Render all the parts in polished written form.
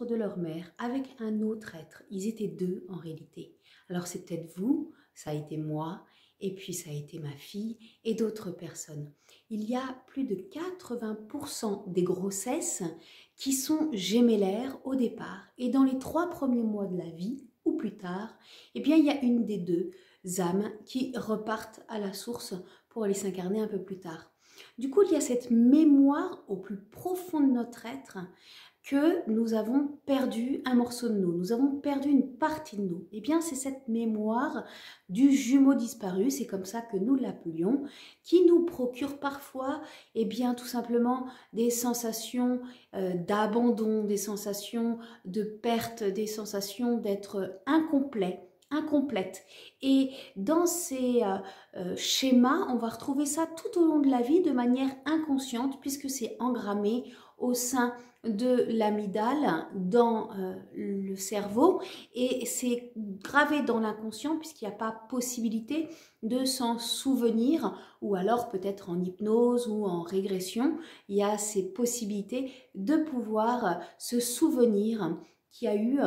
de leur mère avec un autre être. Ils étaient deux en réalité. Alors c'est peut-être vous, ça a été moi, et puis ça a été ma fille et d'autres personnes. Il y a plus de 80% des grossesses qui sont gémellaires au départ. Et dans les 3 premiers mois de la vie, ou plus tard, eh bien, il y a une des deux âmes qui repartent à la source pour aller s'incarner un peu plus tard. Du coup, il y a cette mémoire au plus profond de notre être que nous avons perdu un morceau de nous, nous avons perdu une partie de nous. Eh bien, c'est cette mémoire du jumeau disparu, c'est comme ça que nous l'appelions, qui nous procure parfois, eh bien, tout simplement des sensations d'abandon, des sensations de perte, des sensations d'être incomplet, incomplète. Et dans ces schémas, on va retrouver ça tout au long de la vie de manière inconsciente puisque c'est engrammé au sein de l'amygdale dans le cerveau et c'est gravé dans l'inconscient puisqu'il n'y a pas possibilité de s'en souvenir ou alors peut-être en hypnose ou en régression, il y a ces possibilités de pouvoir se souvenir qu'il y a eu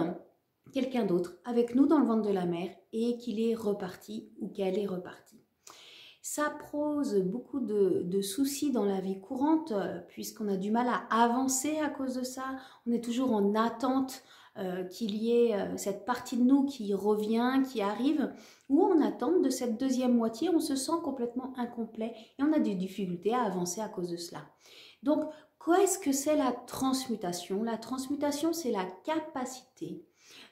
quelqu'un d'autre avec nous dans le ventre de la mère et qu'il est reparti ou qu'elle est repartie. Ça pose beaucoup de soucis dans la vie courante puisqu'on a du mal à avancer à cause de ça. On est toujours en attente qu'il y ait cette partie de nous qui revient, qui arrive, ou en attente de cette deuxième moitié, on se sent complètement incomplet et on a des difficultés à avancer à cause de cela. Donc, qu'est-ce que c'est la transmutation? La transmutation, c'est la capacité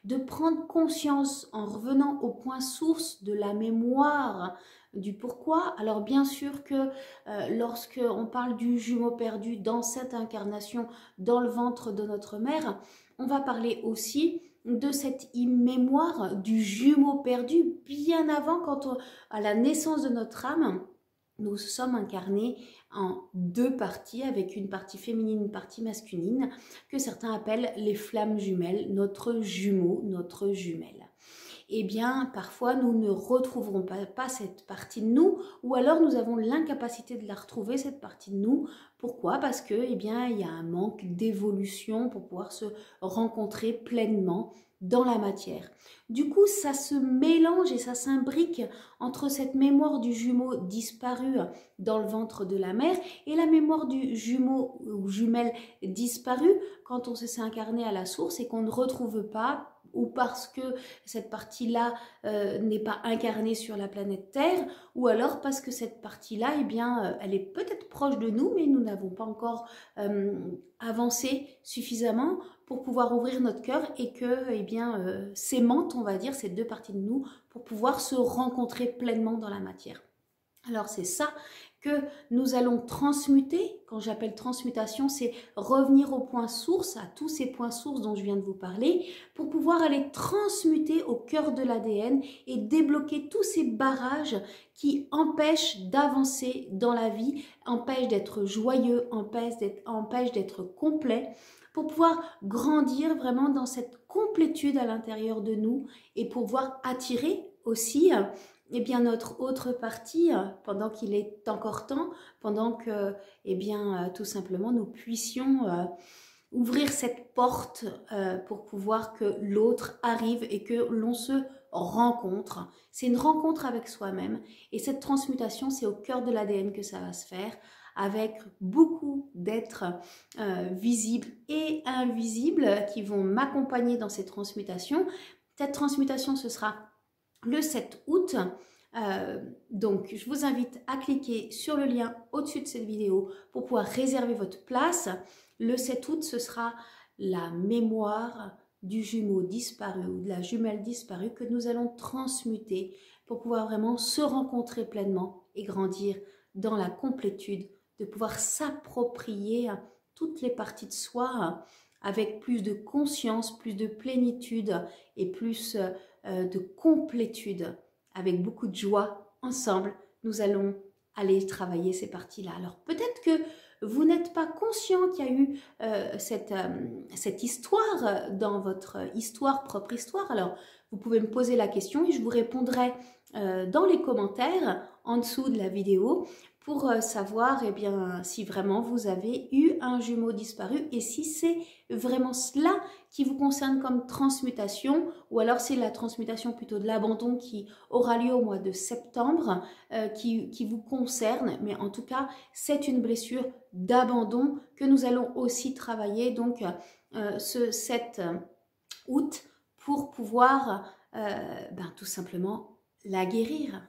de prendre conscience en revenant au point source de la mémoire du pourquoi. Alors bien sûr que lorsque on parle du jumeau perdu dans cette incarnation dans le ventre de notre mère, on va parler aussi de cette mémoire du jumeau perdu bien avant, à la naissance de notre âme. Nous sommes incarnés en 2 parties, avec une partie féminine, une partie masculine, que certains appellent les flammes jumelles, notre jumeau, notre jumelle. Eh bien, parfois, nous ne retrouverons pas cette partie de nous, ou alors nous avons l'incapacité de la retrouver, cette partie de nous. Pourquoi? Parce que, eh bien, il y a un manque d'évolution pour pouvoir se rencontrer pleinement dans la matière. Du coup, ça se mélange et ça s'imbrique entre cette mémoire du jumeau disparu dans le ventre de la mère et la mémoire du jumeau ou jumelle disparu quand on s'est incarné à la source et qu'on ne retrouve pas, ou parce que cette partie-là n'est pas incarnée sur la planète Terre, ou alors parce que cette partie-là, eh bien, elle est peut-être proche de nous, mais nous n'avons pas encore avancé suffisamment pour pouvoir ouvrir notre cœur et que, eh bien, s'aimantent, on va dire, ces 2 parties de nous pour pouvoir se rencontrer pleinement dans la matière. Alors c'est ça que nous allons transmuter. Quand j'appelle transmutation, c'est revenir au point source, à tous ces points sources dont je viens de vous parler, pour pouvoir aller transmuter au cœur de l'ADN et débloquer tous ces barrages qui empêchent d'avancer dans la vie, empêchent d'être joyeux, empêchent d'être complet, pour pouvoir grandir vraiment dans cette complétude à l'intérieur de nous et pour pouvoir attirer aussi eh bien, notre autre partie, pendant qu'il est encore temps, pendant que, eh bien, tout simplement, nous puissions ouvrir cette porte pour pouvoir que l'autre arrive et que l'on se rencontre. C'est une rencontre avec soi-même et cette transmutation, c'est au cœur de l'ADN que ça va se faire, avec beaucoup d'êtres visibles et invisibles qui vont m'accompagner dans ces transmutations. Cette transmutation, ce sera le 7 août. Donc, je vous invite à cliquer sur le lien au-dessus de cette vidéo pour pouvoir réserver votre place. Le 7 août, ce sera la mémoire du jumeau disparu ou de la jumelle disparue que nous allons transmuter pour pouvoir vraiment se rencontrer pleinement et grandir dans la complétude, de pouvoir s'approprier toutes les parties de soi avec plus de conscience, plus de plénitude et plus de complétude. Avec beaucoup de joie, ensemble, nous allons aller travailler ces parties-là. Alors peut-être que vous n'êtes pas conscient qu'il y a eu cette histoire dans votre propre histoire. Alors vous pouvez me poser la question et je vous répondrai dans les commentaires en dessous de la vidéo pour savoir eh bien, si vraiment vous avez eu un jumeau disparu et si c'est vraiment cela qui vous concerne comme transmutation, ou alors c'est la transmutation plutôt de l'abandon qui aura lieu au mois de septembre, qui vous concerne. Mais en tout cas, c'est une blessure d'abandon que nous allons aussi travailler donc ce 7 août pour pouvoir tout simplement la guérir.